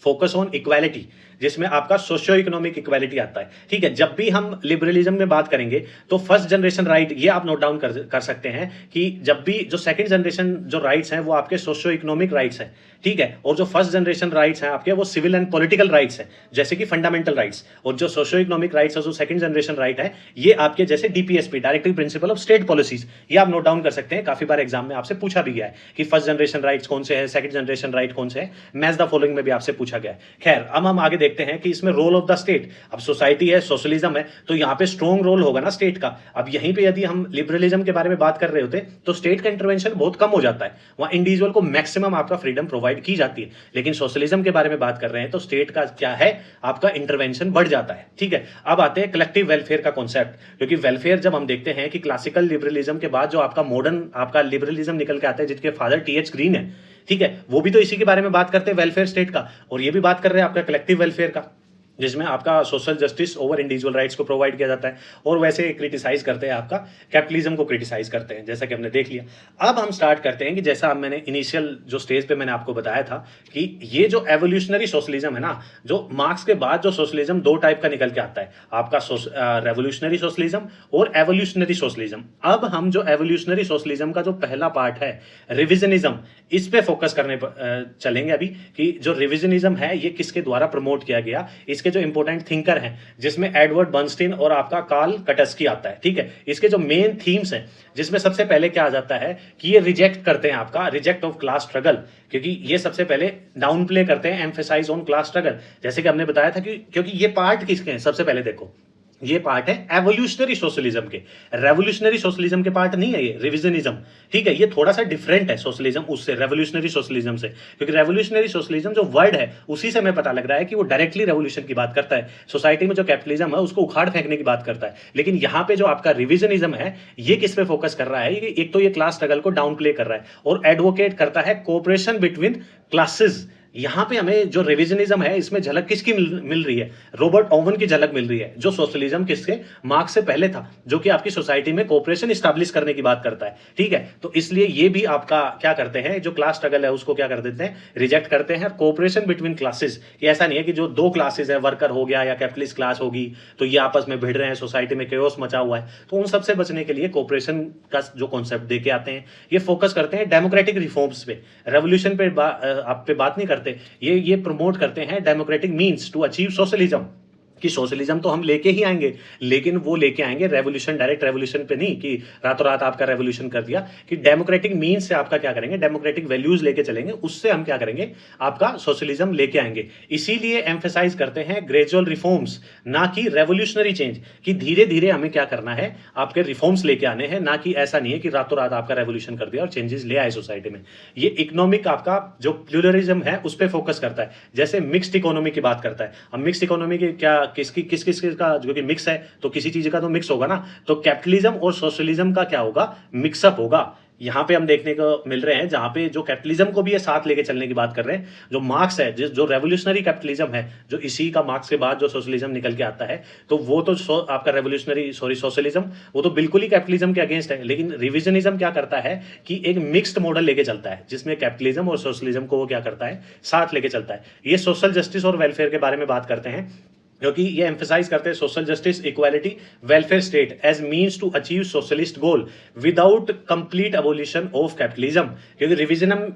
फोकस ऑन इक्वालिटी, जिसमें आपका सोशियो इकोनॉमिक इक्वालिटी आता है, ठीक है। जब भी हम लिबरलिज्म में बात करेंगे तो फर्स्ट जनरेशन राइट, ये आप नोट डाउन कर सकते हैं कि जब भी जो सेकंड जनरेशन जो राइट्स हैं वो आपके सोशियो इकोनॉमिक राइट्स हैं, ठीक है, और जो फर्स्ट जनरेशन राइट्स हैं आपके वो सिविल एंड पॉलिटिकल राइट्स हैं, जैसे कि फंडामेंटल राइट्स, और जो सोशियो इकोनॉमिक राइट्स है जो सेकंड जनरेशन राइट है ये आपके जैसे DPSP, directive principle of state policies, ये आप नोट डाउन कर सकते हैं। काफी बार एग्जाम में आपसे पूछा भी गया है कि फर्स्ट जनरेशन राइट्स कौन से हैं, सेकंड जनरेशन राइट कौन से हैं, मैच द फॉलोइंग में भी आपसे पूछा गया है। खैर, अब हम आगे देखते हैं कि इसमें रोल ऑफ द स्टेट। अब सोसाइटी है, सोशलिज्म है, तो यहाँ पे स्ट्रॉन्ग रोल होगा ना स्टेट का। अब यहीं पे यदि हम लिबरलिज्म के बारे में बात कर रहे होते तो स्टेट का इंटरवेंशन बहुत कम हो जाता है, वहां इंडिविजुअल को मैक्सिमम आपका फ्रीडम प्रोवाइड की जाती है। लेकिन सोशलिज्म के बारे में बात कर रहे हैं तो स्टेट का क्या है, आपका इंटरवेंशन बढ़ जाता है, ठीक है। अब आते हैं कलेक्टिव वेलफेयर का कॉन्सेप्ट, क्योंकि वेलफेयर जब हम देखते हैं कि क्लासिकल लिबरलिज्म के बाद जो आपका मॉडर्न आपका लिबरलिज्म निकल के आता है, जिसके फादर टीएच ग्रीन है, ठीक है, वो भी तो इसी के बारे में बात करते हैं, वेलफेयर स्टेट का, और ये भी बात कर रहे हैं आपका कलेक्टिव वेलफेयर का, जिसमें आपका social justice over individual rights को प्रोवाइड किया जाता है। और वैसे क्रिटिसाइज करते हैं आपका कैपिटलिज्म को क्रिटिसाइज करते हैं, जैसा कि हमने देख लिया। अब हम स्टार्ट करते हैं कि जैसा मैंने इनिशियल जो स्टेज पे मैंने आपको बताया था कि ये जो एवोल्यूशनरी सोशलिज्म है ना, जो मार्क्स के बाद जो सोशलिज्म दो टाइप का निकल के आता है, आपका रेवोल्यूशनरी सोशलिज्म और एवोल्यूशनरी सोशलिज्म। अब हम जो एवोल्यूशनरी सोशलिज्म का जो पहला पार्ट है रिविजनिज्म, इस पे फोकस करने चलेंगे अभी, कि जो रिविजनिज्म है ये किसके द्वारा प्रमोट किया गया, इसके जो इंपॉर्टेंट थिंकर हैं, जिसमें एडवर्ड बर्नस्टीन और आपका कार्ल कटस्की आता है, ठीक है। इसके जो मेन थीम्स हैं, जिसमें सबसे पहले क्या आ जाता है कि ये रिजेक्ट करते हैं आपका रिजेक्ट ऑफ क्लास स्ट्रगल, क्योंकि ये सबसे पहले डाउन प्ले करते हैं एम्फेसाइज ऑन क्लास स्ट्रगल, जैसे कि हमने बताया था कि क्योंकि ये पार्ट किसके हैं, सबसे पहले देखो ये पार्ट है एवोल्यूशनरी सोशलिज्म के, रेवोल्यूशनरी सोशलिज्म के पार्ट नहीं है ये रिविजनिज्म, ठीक है। ये थोड़ा सा डिफरेंट है सोशलिज्म उससे, रेवोल्यूशनरी सोशलिज्म से, क्योंकि रेवोल्यूशनरी सोशलिज्म जो वर्ड है उसी से हमें पता लग रहा है कि वो डायरेक्टली रेवोल्यूशन की बात करता है, सोसाइटी में जो कैपिटलिज्म है उसको उखाड़ फेंकने की बात करता है। लेकिन यहाँ पे जो आपका रिविजनिज्म है ये किस पे फोकस कर रहा है, एक तो ये क्लास स्ट्रगल को डाउन प्ले कर रहा है और एडवोकेट करता है कोऑपरेशन बिटवीन क्लासेस। यहां पे हमें जो रिविजनिज्म है इसमें झलक किसकी मिल रही है, रॉबर्ट ओवन की झलक मिल रही है, जो सोशलिज्म किसके मार्क्स से पहले था, जो कि आपकी सोसाइटी में कोऑपरेशन एस्टैब्लिश करने की बात करता है, ठीक है। तो इसलिए ये भी आपका क्या करते हैं, जो क्लास स्ट्रगल है उसको क्या कर देते हैं, रिजेक्ट करते हैं। कोऑपरेशन बिटवीन क्लासेस, कि ऐसा नहीं है कि जो दो क्लासेस है, वर्कर हो गया या कैपिटलिस्ट क्लास होगी, तो ये आपस में भिड़ रहे हैं, सोसाइटी में केओस मचा हुआ है, तो उन सबसे बचने के लिए कोऑपरेशन का जो कॉन्सेप्ट देके आते हैं। ये फोकस करते हैं डेमोक्रेटिक रिफॉर्म्स पे, रेवोल्यूशन पे आप पे बात नहीं करते करते, ये प्रमोट करते हैं democratic means to achieve socialism, कि सोशलिज्म तो हम लेके ही आएंगे, लेकिन वो लेके आएंगे रेवोल्यूशन, डायरेक्ट रेवोल्यूशन पे नहीं कि रातों रात आपका रेवोल्यूशन कर दिया, कि डेमोक्रेटिक मीन्स से आपका क्या करेंगे, डेमोक्रेटिक वैल्यूज लेके चलेंगे, उससे हम क्या करेंगे, आपका सोशलिज्म लेके आएंगे। इसीलिए एम्फेसाइज करते हैं ग्रेजुअल रिफॉर्म्स, ना कि रेवोल्यूशनरी चेंज, कि धीरे धीरे हमें क्या करना है, आपके रिफॉर्म्स लेके आने हैं, ना कि ऐसा नहीं है कि रातों रात आपका रेवोल्यूशन कर दिया और चेंजेस ले आए सोसाइटी में। ये इकोनॉमिक आपका जो प्लूरलिज्म है उस पर फोकस करता है, जैसे मिक्स्ड इकोनॉमी की बात करता है। अब मिक्स्ड इकोनॉमी की क्या, किस किस का जो कि मिक्स है, तो किसी चीज का तो मिक्स होगा ना, तो कैपिटलिज्म और सोशलिज्म का क्या होगा, मिक्सअप होगा। यहां पे हम देखने को मिल रहे हैं जहां पे जो कैपिटलिज्म को भी ये साथ लेके चलने की बात कर रहे हैं, जो मार्क्स है, जो रेवोल्यूशनरी कैपिटलिज्म है, जो इसी का मार्क्स के बाद जो सोशलिज्म निकल के आता है, तो वो तो आपका रेवोल्यूशनरी सोशलिज्म वो तो बिल्कुल ही कैपिटलिज्म के अगेंस्ट है। लेकिन रिविजनिज्म क्या करता है कि एक मिक्स्ड मॉडल लेके चलता है, जिसमें कैपिटलिज्म और सोशलिज्म को वो क्या करता है, साथ लेके चलता है। ये सोशल जस्टिस और वेलफेयर के बारे में बात करते हैं, क्योंकि ये एम्फेसाइज करते हैं social justice, equality, welfare state as means to achieve socialist goal without complete abolition of capitalism. क्योंकि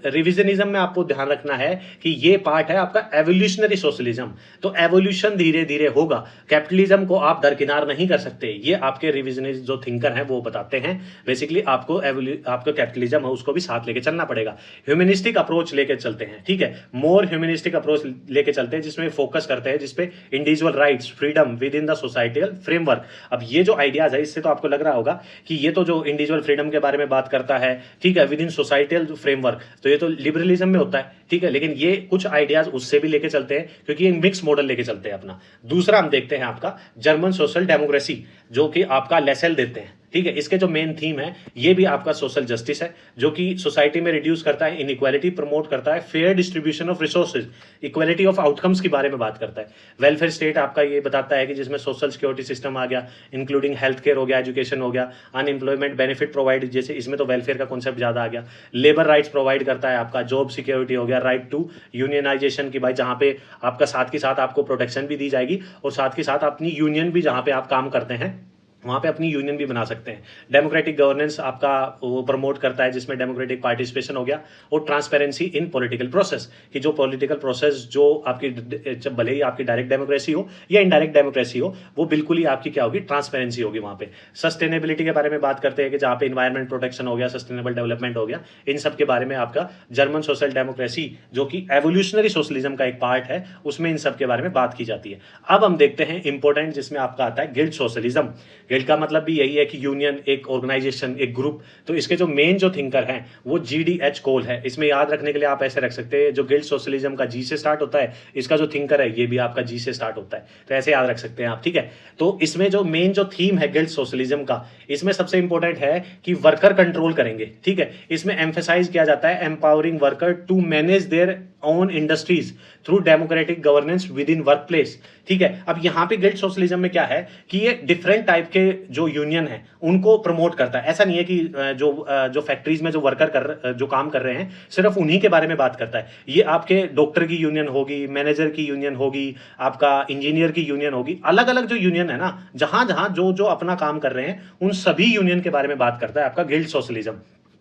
रिविजनिज्म में आपको ध्यान रखना है कि ये पार्ट है आपका एवोल्यूशनरी सोशलिज्म, तो एवोल्यूशन धीरे धीरे होगा, कैपिटलिज्म को आप दरकिनार नहीं कर सकते। ये आपके रिविजनिस्ट जो थिंकर हैं वो बताते हैं, बेसिकली आपको कैपिटलिज्म है उसको भी साथ लेके चलना पड़ेगा। ह्यूमनिस्टिक अप्रोच लेके चलते हैं, ठीक है, मोर ह्यूमनिस्टिक अप्रोच लेके चलते हैं, जिसमें फोकस करते हैं जिसपे individual rights, freedom with in the societal framework. अब ये जो आइडियाज है, इससे तो आपको लग रहा होगा कि ये तो जो इंडिविजुअल फ्रीडम के बारे में बात करता है, ठीक है, विद इन सोसाइटल फ्रेमवर्क, तो ये तो लिबरलिज्म में होता है, ठीक है, लेकिन ये कुछ आइडियाज उससे भी लेके चलते हैं, क्योंकि ये मिक्स मॉडल लेके चलते हैं अपना। दूसरा हम देखते हैं आपका जर्मन सोशल डेमोक्रेसी, जो कि आपका लेसेल देते हैं, ठीक है। इसके जो मेन थीम है ये भी आपका सोशल जस्टिस है, जो कि सोसाइटी में रिड्यूस करता है इनइक्वालिटी, प्रमोट करता है fair distribution of resources, equality of outcomes के बारे में बात करता है। वेलफेयर स्टेट आपका ये बताता है कि जिसमें सोशल सिक्योरिटी सिस्टम आ गया, इंक्लूडिंग हेल्थ केयर हो गया, एजुकेशन हो गया, अनएम्प्लॉयमेंट बेनिफिट प्रोवाइड, जैसे इसमें तो वेलफेयर का कॉन्सेप्ट ज्यादा आ गया। लेबर राइट्स प्रोवाइड करता है, आपका जॉब सिक्योरिटी हो गया, राइट टू यूनियनाइजेशन की, भाई जहां पे आपका साथ के साथ आपको प्रोटेक्शन भी दी जाएगी, और साथ के साथ अपनी यूनियन भी, जहां पे आप काम करते हैं वहां पे अपनी यूनियन भी बना सकते हैं। डेमोक्रेटिक गवर्नेंस आपका वो प्रमोट करता है, जिसमें डेमोक्रेटिक पार्टिसिपेशन हो गया, और ट्रांसपेरेंसी इन पॉलिटिकल प्रोसेस, कि जो पॉलिटिकल प्रोसेस जो आपकी, भले ही आपकी डायरेक्ट डेमोक्रेसी हो या इनडायरेक्ट डेमोक्रेसी हो, वो बिल्कुल ही आपकी क्या होगी, ट्रांसपेरेंसी होगी वहां पे। सस्टेनेबिलिटी के बारे में बात करते हैं कि जहां पे इन्वायरमेंट प्रोटेक्शन हो गया, सस्टेनेबल डेवलपमेंट हो गया, इन सब के बारे में आपका जर्मन सोशल डेमोक्रेसी, जो कि एवोल्यूशनरी सोशलिज्म का एक पार्ट है, उसमें इन सब के बारे में बात की जाती है। अब हम देखते हैं इंपॉर्टेंट, जिसमें आपका आता है गिल्ड सोशलिज्म। गिल्ड का मतलब भी यही है कि यूनियन, एक ऑर्गेनाइजेशन, एक ग्रुप। तो इसके जो मेन जो थिंकर हैं वो GDH कोल है। इसमें याद रखने के लिए आप ऐसे रख सकते हैं, जो गिल्ड सोशलिज्म का G से स्टार्ट होता है, इसका जो थिंकर है ये भी आपका G से स्टार्ट होता है, तो ऐसे याद रख सकते हैं आप, ठीक है। तो इसमें जो मेन जो थीम है गिल्ड सोशलिज्म का, इसमें सबसे इंपॉर्टेंट है कि वर्कर कंट्रोल करेंगे, ठीक है। इसमें एम्फेसाइज किया जाता है empowering worker to manage their own industries through democratic governance within workplace, ठीक है। अब यहाँ पे गिल्ड सोशलिज्म में क्या है कि ये डिफरेंट टाइप के जो यूनियन है उनको प्रमोट करता है। ऐसा नहीं है कि जो फैक्ट्रीज में जो वर्कर जो काम कर रहे हैं सिर्फ उन्हीं के बारे में बात करता है। ये आपके डॉक्टर की यूनियन होगी, मैनेजर की यूनियन होगी, आपका इंजीनियर की यूनियन होगी, अलग अलग जो यूनियन है ना, जहां जहां जो जो अपना काम कर रहे हैं उन सभी यूनियन के बारे में बात करता है आपका गिल्ड सोशलिज्म।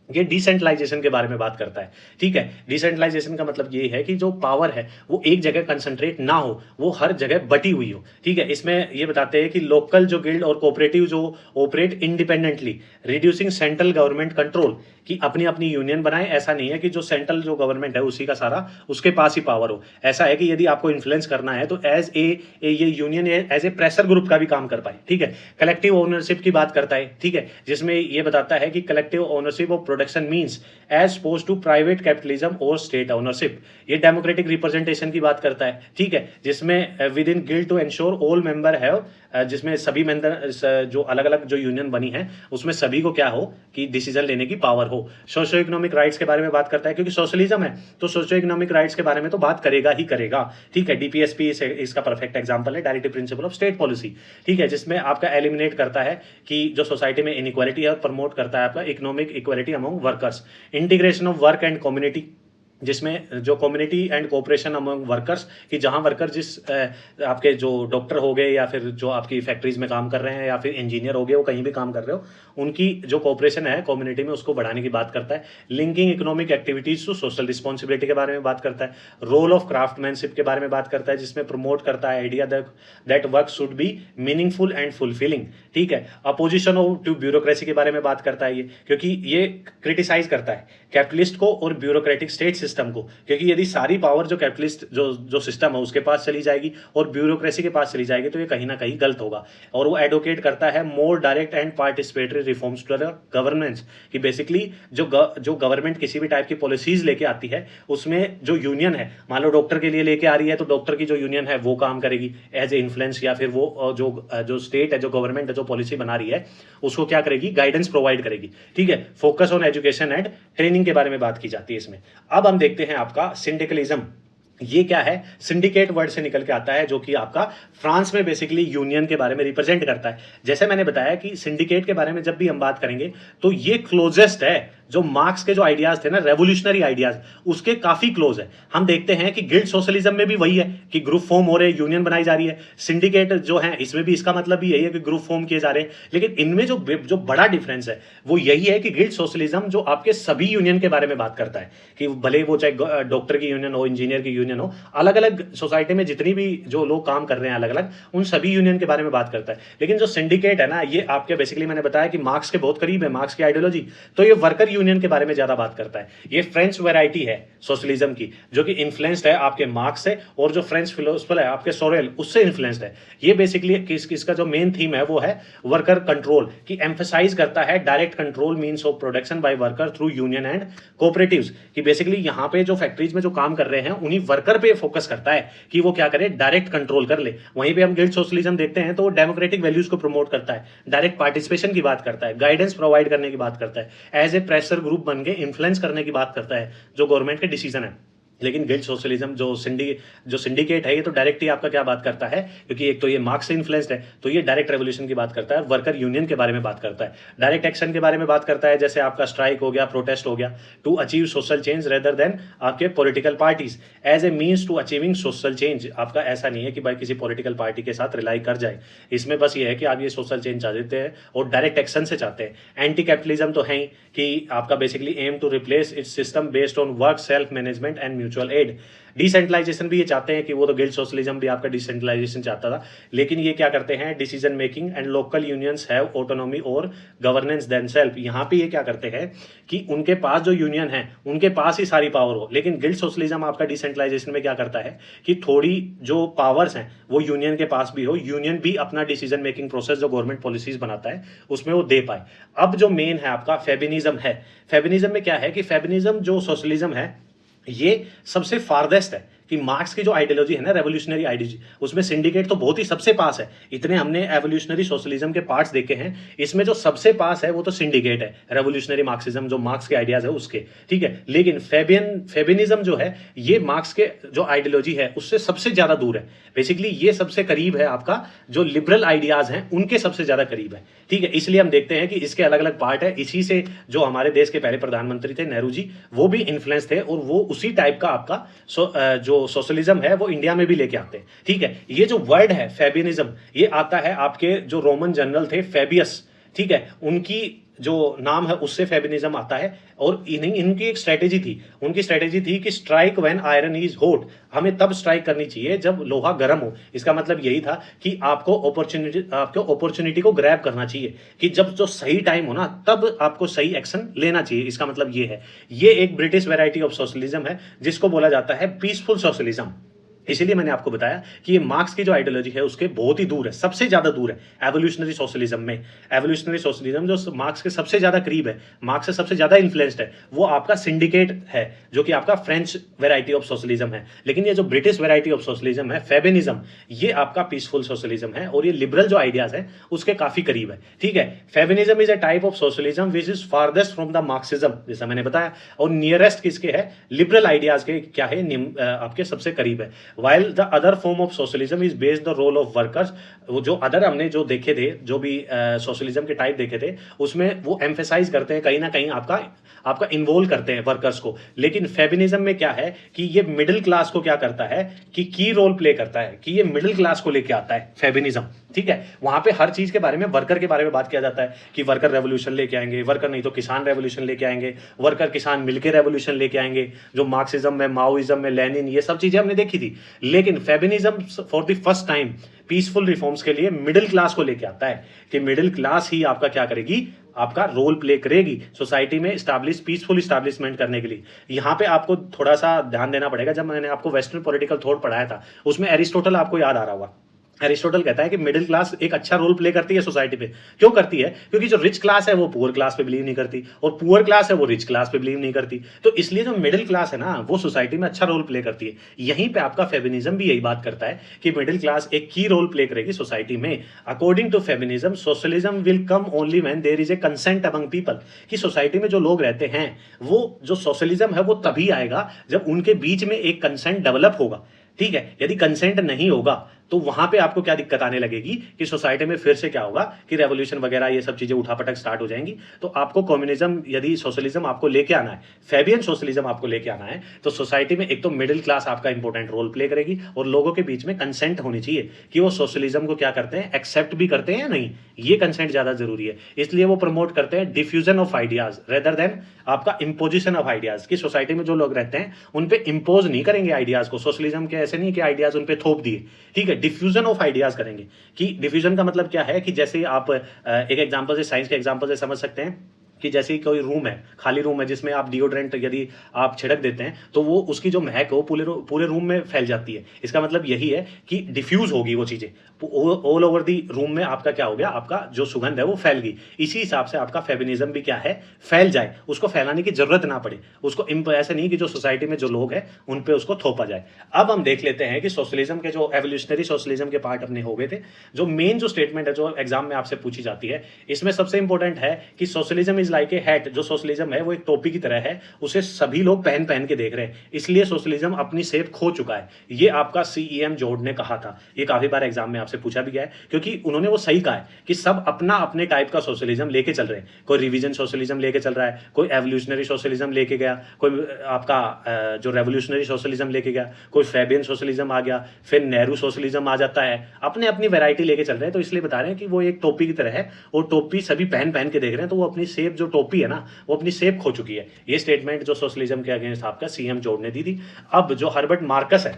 ये डिसेंट्रलाइजेशन के बारे में बात करता है, ठीक है। डिसेंट्रलाइजेशन का मतलब ये है कि जो पावर है वो एक जगह कंसंट्रेट ना हो, वो हर जगह बटी हुई हो, ठीक है। इसमें ये बताते हैं कि लोकल जो गिल्ड और कोऑपरेटिव जो operate independently, reducing central government control, कि अपनी अपनी यूनियन बनाए। ऐसा नहीं है कि जो सेंट्रल जो गवर्नमेंट है उसी का सारा उसके पास ही पावर हो। ऐसा है कि यदि आपको इन्फ्लुएंस करना है तो एज ये union as a pressure group का भी काम कर पाए, ठीक है। कलेक्टिव ओनरशिप की बात करता है, ठीक है, जिसमें ये बताता है कि collective ownership of production means as opposed to private capitalism और स्टेट ओनरशिप। ये डेमोक्रेटिक रिप्रेजेंटेशन की बात करता है, ठीक है, जिसमें within guild to ensure all member have, जिसमें सभी मेंबर जो अलग अलग जो यूनियन बनी है उसमें सभी को क्या हो कि डिसीजन लेने की पावर हो। सोशो इकोनॉमिक राइट्स के बारे में बात करता है, क्योंकि सोशलिज्म है तो सोशो इकोनॉमिक राइट्स के बारे में तो बात करेगा ही करेगा, ठीक है। डीपीएसपी इसका परफेक्ट एग्जांपल है, directive principle of state policy, ठीक है, जिसमें आपका एलिमिनेट करता है कि जो सोसाइटी में इनइक्वालिटी है और प्रमोट करता है आपका economic equality among workers, integration of work and community, जिसमें जो community and cooperation among workers, कि जहां वर्कर आपके जो डॉक्टर हो गए या फिर जो आपकी फैक्ट्रीज में काम कर रहे हैं या फिर इंजीनियर हो गए, वो कहीं भी काम कर रहे हो, उनकी जो कोऑपरेशन है कम्युनिटी में उसको बढ़ाने की बात करता है। Linking economic activities to social responsibility के बारे में बात करता है। रोल ऑफ क्राफ्टमैनशिप के बारे में बात करता है, जिसमें प्रमोट करता है idea that work should be meaningful and fulfilling. ठीक है। अपोजिशन ऑफ टू ब्यूरोक्रेसी के बारे में बात करता है ये, क्योंकि ये क्रिटिसाइज करता है कैपिटलिस्ट को और ब्यूरोक्रेटिक स्टेट सिस्टम को, क्योंकि यदि सारी पावर जो कैपिटलिस्ट जो सिस्टम है उसके पास चली जाएगी और ब्यूरोक्रेसी के पास चली जाएगी तो ये कहीं ना कहीं गलत होगा। और वो एडवोकेट करता है more direct and participatory reforms to the governance, कि बेसिकली जो गवर्नमेंट किसी भी टाइप की पॉलिसीज लेके आती है उसमें जो यूनियन है, मान लो डॉक्टर के लिए लेके आ रही है तो डॉक्टर की जो यूनियन है वो काम करेगी एज ए इन्फ्लुएंस, या फिर वो जो स्टेट है, जो गवर्नमेंट है, जो पॉलिसी बना रही है उसको क्या करेगी, गाइडेंस प्रोवाइड करेगी। ठीक है। Focus on education and training के बारे में बात की जाती है इसमें। अब हम देखते हैं आपका सिंडिकलिज्म। ये क्या है? सिंडिकेट वर्ड से निकल के आता है, जो कि आपका फ्रांस में बेसिकली यूनियन के बारे में रिप्रेजेंट करता है। जैसे मैंने बताया कि सिंडिकेट के बारे में जब भी हम बात करेंगे तो ये क्लोजेस्ट है, जो मार्क्स के जो आइडियाज थे ना, रेवोल्यूशनरी आइडियाज, उसके काफी क्लोज है। हम देखते हैं कि गिल्ड सोशलिज्म में भी वही है कि ग्रुप फॉर्म हो रहे, यूनियन बनाई जा रही है। सिंडिकेट जो है इसमें भी इसका मतलब भी यही है कि ग्रुप फॉर्म किए जा रहे हैं। लेकिन इनमें जो बड़ा डिफरेंस है वो यही है कि गिल्ड सोशलिज्म जो आपके सभी यूनियन के बारे में बात करता है, कि भले वो चाहे डॉक्टर की यूनियन हो, इंजीनियर की यूनियन हो, अलग अलग सोसाइटी में जितनी भी जो लोग काम कर रहे हैं अलग अलग, उन सभी यूनियन के बारे में बात करता है। लेकिन जो सिंडिकेट है ना, ये आपके बेसिकली मैंने बताया कि मार्क्स के बहुत करीब है, मार्क्स की आइडियोलॉजी, तो ये वर्कर यूनियन के बारे में ज्यादा बात करता है। ये फ्रेंच वैरायटी है सोशलिज्म की, जो कि इन्फ्लुएंस्ड है आपके मार्क्स से, और जो फ्रेंच फिलोसफर है आपके सोरेल, उससे इन्फ्लुएंस्ड है। ये बेसिकली इसका जो मेन थीम है वो है वर्कर कंट्रोल, की एम्फेसाइज करता है direct control means of production by worker through union and cooperatives, कि बेसिकली यहां पे जो फैक्ट्रीज में जो काम कर रहे हैं उन्हीं वर्कर पे फोकस करता है कि वो क्या करे, डायरेक्ट कंट्रोल कर ले। वहीं पे हम गिल्ड सोशलिज्म देखते हैं तो वो डेमोक्रेटिक वैल्यूज को प्रमोट करता है, डायरेक्ट पार्टिसिपेशन की बात करता है, गाइडेंस प्रोवाइड करने की बात करता है, एज ए प्रेशर ग्रुप बन के इन्फ्लुएंस करने की बात करता है जो गवर्नमेंट के डिसीजन है। लेकिन गिल्ड सोशलिज्म जो सिंडिकेट है ये तो डायरेक्ट ही आपका क्या बात करता है, क्योंकि एक तो ये मार्क्स से इन्फ्लुएंस्ड है, तो ये डायरेक्ट रेवोल्यूशन की बात करता है, वर्कर यूनियन के बारे में बात करता है, डायरेक्ट एक्शन के बारे में बात करता है, जैसे आपका स्ट्राइक हो गया, प्रोटेस्ट हो गया, to achieve social change rather than आपके political parties as a means to achieving social change. आपका ऐसा नहीं है कि भाई किसी पॉलिटिकल पार्टी के साथ रिलाई कर जाए, इसमें बस ये है कि आप ये सोशल चेंज चाहते हैं और डायरेक्ट एक्शन से चाहते हैं। एंटी कैपिटलिज्म तो है ही, कि आपका basically aim to replace its system based on work, self management and mutual aid. Decentralisation भी ये चाहते हैं, कि वो तो गिल्ड सोशलिज्म भी आपका डिसेंट्रलाइजेशन चाहता था, लेकिन ये क्या करते हैं, decision making and local unions have autonomy और गवर्नेंस देमसेल्फ। यहाँ पे ये क्या करते हैं कि उनके पास जो यूनियन है उनके पास ही सारी पावर हो। लेकिन गिल्ड सोशलिज्म आपका डिसेंट्रलाइजेशन में क्या करता है कि थोड़ी जो पावर्स हैं वो यूनियन के पास भी हो, यूनियन भी अपना डिसीजन मेकिंग प्रोसेस जो गवर्नमेंट पॉलिसीज बनाता है उसमें वो दे पाए। अब जो मेन है आपका फेमिनिज्म है। फेमिनिज्म में क्या है कि फेमिनिज्म जो सोशलिज्म है ये सबसे फारदेस्ट है, कि मार्क्स की जो आइडियोलॉजी है ना, रेवोल्यूशनरी आइडियोलॉजी, उसमें सिंडिकेट तो बहुत ही सबसे पास है। इतने हमने एवोल्यूशनरी सोशलिज्म के पार्ट्स देखे हैं, इसमें जो सबसे पास है वो तो सिंडिकेट है, रेवोल्यूशनरी मार्क्सिज्म जो मार्क्स के आइडियाज है उसके। ठीक है। लेकिन फेबिनिज्म जो है ये मार्क्स के जो आइडियोलॉजी है उससे सबसे ज्यादा दूर है। बेसिकली ये सबसे करीब है आपका जो लिबरल आइडियाज हैं उनके सबसे ज्यादा करीब है। ठीक है। इसलिए हम देखते हैं कि इसके अलग अलग पार्ट है। इसी से जो हमारे देश के पहले प्रधानमंत्री थे नेहरू जी, वो भी इन्फ्लुएंस थे और वो उसी टाइप का आपका जो सोशलिज्म है वो इंडिया में भी लेके आते हैं। ठीक है। ये जो वर्ड है फेबिनिज्म, ये आता है आपके जो रोमन जनरल थे फेबियस, ठीक है, उनकी जो नाम है उससे फेबिनिज्म आता है। और इनकी एक स्ट्रेटेजी थी, उनकी स्ट्रेटेजी थी कि strike when iron is hot, हमें तब स्ट्राइक करनी चाहिए जब लोहा गर्म हो। इसका मतलब यही था कि आपको अपॉर्चुनिटी को ग्रैब करना चाहिए, कि जब जो सही टाइम हो ना तब आपको सही एक्शन लेना चाहिए। इसका मतलब ये है। ये एक ब्रिटिश वैरायटी ऑफ सोशलिज्म है जिसको बोला जाता है पीसफुल सोशलिज्म। इसीलिए मैंने आपको बताया कि ये मार्क्स की जो आइडियोलॉजी है उसके बहुत ही दूर है, सबसे ज्यादा दूर है एवोल्यूशनरी सोशलिज्म में। एवोल्यूशनरी सोशलिज्म जो मार्क्स के सबसे ज्यादा करीब है, मार्क्स से सबसे ज्यादा इन्फ्लुएंस्ड है, वो आपका सिंडिकेट है जो कि आपका फ्रेंच वैरायटी ऑफ सोशलिज्म है। लेकिन ये जो ब्रिटिश वैरायटी ऑफ सोशलिज्म है फेबिनिज्म, ये आपका पीसफुल सोशलिज्म है और ये लिबरल जो आइडियाज है उसके काफी करीब है। ठीक है। Fabianism is a type of socialism which is farthest from the Marxism, जैसा मैंने बताया, और नियरेस्ट किसके है, लिबरल आइडियाज के क्या है, आपके सबसे करीब है। while the other form of socialism is based the role of workers। वो जो अदर हमने जो देखे थे, जो भी सोशलिज्म के टाइप देखे थे, उसमें वो एम्फेसाइज करते हैं कहीं ना कहीं आपका इन्वॉल्व करते हैं वर्कर्स को। लेकिन फेमिनिज्म में क्या है कि ये मिडिल क्लास को क्या करता है कि की रोल प्ले करता है, कि ये मिडिल क्लास को लेके आता है फेमिनिज्म। ठीक है, वहां पे हर चीज के बारे में, वर्कर के बारे में बात किया जाता है कि वर्कर रेवोल्यूशन लेके आएंगे, वर्कर नहीं तो किसान रेवोल्यूशन लेके आएंगे, वर्कर किसान मिलकर रेवोल्यूशन लेके आएंगे, जो मार्क्सिज्म में, माओइज्म में, लेनिन, ये सब चीजें हमने देखी थी। लेकिन feminism for the first time peaceful reforms के लिए मिडिल क्लास को लेके आता है कि मिडिल क्लास ही आपका क्या करेगी, आपका रोल प्ले करेगी सोसाइटी में स्टैब्लिश, पीसफुल स्टैब्लिशमेंट करने के लिए। यहां पे आपको थोड़ा सा ध्यान देना पड़ेगा। जब मैंने आपको वेस्टर्न पॉलिटिकल थॉट पढ़ाया था, उसमें एरिस्टोटल आपको याद आ रहा होगा। एरिस्टोटल कहता है कि मिडिल क्लास एक अच्छा रोल प्ले करती है सोसाइटी पे। क्यों करती है? क्योंकि जो रिच क्लास है वो पुअर क्लास पे बिलीव नहीं करती, और पुअर क्लास है वो रिच क्लास पे बिलीव नहीं करती। तो इसलिए जो मिडिल क्लास है ना, वो सोसाइटी में अच्छा रोल प्ले करती है। यहीं पे आपका फेमिनिज्म भी यही बात करता है कि मिडिल क्लास एक की रोल प्ले करेगी सोसाइटी में। According to feminism, socialism will come only when there is a consent among people. कि सोसाइटी में जो लोग रहते हैं, वो जो सोशलिज्म है वो तभी आएगा जब उनके बीच में एक कंसेंट डेवलप होगा। ठीक है, यदि कंसेंट नहीं होगा तो वहां पे आपको क्या दिक्कत आने लगेगी कि सोसाइटी में फिर से क्या होगा कि रेवोल्यूशन वगैरह ये सब चीजें उठापटक स्टार्ट हो जाएंगी। तो आपको कम्युनिज्म, यदि सोशलिज्म आपको लेके आना है, फेबियन सोशलिज्म आपको लेके आना है, तो सोसाइटी में एक तो मिडिल क्लास आपका इंपॉर्टेंट रोल प्ले करेगी, और लोगों के बीच में कंसेंट होनी चाहिए कि वो सोशलिज्म को क्या करते हैं, एक्सेप्ट भी करते हैं या नहीं। ये कंसेंट ज्यादा जरूरी है। इसलिए वो प्रमोट करते हैं diffusion of ideas rather than आपका इंपोजिशन ऑफ आइडियाज। की सोसाइटी में जो लोग रहते हैं उन पे इंपोज नहीं करेंगे आइडियाज को। सोशलिज्म के ऐसे नहीं कि आइडियाज उन पे थोप दिए। ठीक है, डिफ्यूजन ऑफ आइडियाज करेंगे। कि डिफ्यूजन का मतलब क्या है कि जैसे आप एक एग्जांपल से, साइंस के एग्जांपल से समझ सकते हैं कि जैसे कोई रूम है, खाली रूम है, जिसमें आप डिओड्रेंट यदि आप छिड़क देते हैं तो वो उसकी जो महक है वो पूरे रूम में फैल जाती है। इसका मतलब यही है कि डिफ्यूज होगी वो चीजें ऑल ओवर दी रूम में। आपका क्या हो गया, आपका जो सुगंध है वो फैल गई। इसी हिसाब से आपका फेमिनिज्म भी क्या है, फैल जाए, उसको फैलाने की जरूरत ना पड़े, उसको ऐसे नहीं कि जो सोसाइटी में जो लोग हैं उन पे उसको थोपा जाए। अब हम देख लेते हैं कि सोशलिज्म के जो एवोल्यूशनरी सोशलिज्म के पार्ट अपने हो गए थे। जो मेन जो स्टेटमेंट है जो एग्जाम में आपसे पूछी जाती है, इसमें सबसे इंपॉर्टेंट है कि socialism is like a hat. जो सोशलिज्म है वो एक टोपी की तरह है, उसे सभी लोग पहन पहन के देख रहे हैं, इसलिए सोशलिज्म अपनी सेप खो चुका है। ये आपका सीईएम जॉर्ज ने कहा था। ये काफी बार एग्जाम में आपसे पूछा भी गया है, क्योंकि उन्होंने वो सही कहा है कि सब अपना अपने टाइप का सोशलिज्म लेके चल रहे हैं। कोई रिवीजन सोशलिज्म लेके चल रहा है, कोई एवोल्यूशनरी सोशलिज्म लेके गया, कोई आपका जो रेवोल्यूशनरी सोशलिज्म लेके गया, कोई फैबियन सोशलिज्म आ गया, फिर नेहरू सोशलिज्म आ जाता है। अपने अपनी वैरायटी लेके चल रहे हैं। तो इसलिए बता रहे हैं कि वो एक टोपी की तरह है, और टोपी सभी पहन पहन के देख रहे हैं, तो वो अपनी सेप, जो टोपी है ना, वो अपनी सेप खो चुकी है। ये स्टेटमेंट जो सोशलिज्म के अगेंस्ट आपका सीएम जॉर्ज ने दी थी। अब जो हर्बर्ट मार्कस है,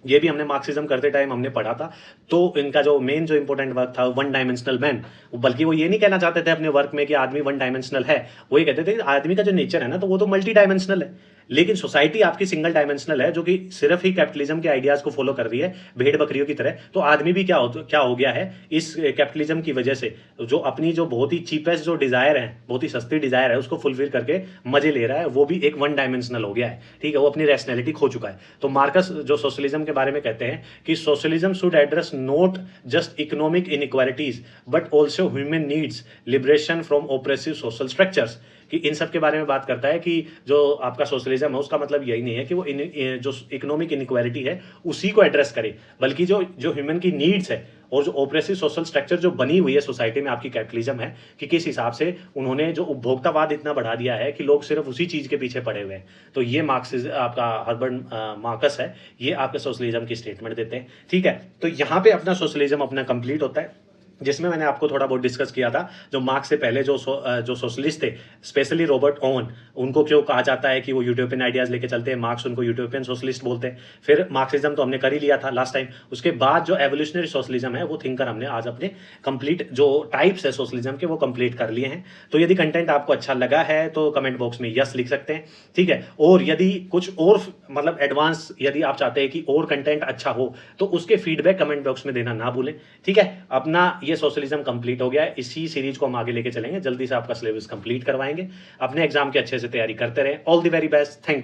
ये भी हमने मार्क्सिज्म करते टाइम हमने पढ़ा था। तो इनका जो मेन जो इंपॉर्टेंट वर्क था, वन डायमेंशनल मैन, बल्कि वो ये नहीं कहना चाहते थे अपने वर्क में कि आदमी वन डायमेंशनल है, वो ये कहते थे कि आदमी का जो नेचर है ना, तो वो तो मल्टी डायमेंशनल है। लेकिन सोसाइटी आपकी सिंगल डायमेंशनल है, जो कि सिर्फ ही कैपिटलिज्म के आइडियाज को फॉलो कर रही है, भेड़ बकरियों की तरह। तो आदमी भी क्या हो गया है इस कैपिटलिज्म की वजह से, जो अपनी जो बहुत ही चीपेस्ट जो डिजायर है, बहुत ही सस्ती डिजायर है, उसको फुलफिल करके मजे ले रहा है, वो भी एक वन डायमेंशनल हो गया है। ठीक है, वो अपनी रैशनैलिटी खो चुका है। तो मार्कस जो सोशलिज्म के बारे में कहते हैं कि socialism should address not just economic inequalities but also human needs, liberation from oppressive social structures. कि इन सब के बारे में बात करता है कि जो आपका सोशलिज्म है उसका मतलब यही नहीं है कि वो जो इकोनॉमिक इनइक्वालिटी है उसी को एड्रेस करे, बल्कि जो ह्यूमन की नीड्स है और जो ऑप्रेसिव सोशल स्ट्रक्चर जो बनी हुई है सोसाइटी में आपकी कैपिटलिज्म है, कि किस हिसाब से उन्होंने जो उपभोक्तावाद इतना बढ़ा दिया है कि लोग सिर्फ उसी चीज के पीछे पड़े हुए हैं। तो ये मार्क्सिज्म आपका हर्बर्ट मार्कस है, ये आपके सोशलिज्म की स्टेटमेंट देते हैं। ठीक है, तो यहाँ पे अपना सोशलिज्म अपना कंप्लीट होता है, जिसमें मैंने आपको थोड़ा बहुत डिस्कस किया था जो मार्क्स से पहले जो सोशलिस्ट थे, स्पेशली रॉबर्ट ओवन, उनको क्यों कहा जाता है कि वो यूटोपियन आइडियाज लेके चलते हैं, मार्क्स उनको यूटोपियन सोशलिस्ट बोलते हैं। फिर मार्क्सिज्म तो हमने कर ही लिया था लास्ट टाइम। उसके बाद जो एवोल्यूशनरी सोशलिज्म है वो थिंकर हमने आज अपने कंप्लीट जो टाइप्स है सोशलिज्म के वो कंप्लीट कर लिए हैं। तो यदि कंटेंट आपको अच्छा लगा है तो कमेंट बॉक्स में यस लिख सकते हैं। ठीक है, और यदि कुछ और मतलब एडवांस यदि आप चाहते हैं कि और कंटेंट अच्छा हो तो उसके फीडबैक कमेंट बॉक्स में देना ना भूलें। ठीक है, अपना ये सोशलिज्म कंप्लीट हो गया है, इसी सीरीज को हम आगे लेके चलेंगे, जल्दी से आपका सिलेबस कंप्लीट करवाएंगे। अपने एग्जाम की अच्छे से तैयारी करते रहें। All the very best, thank you.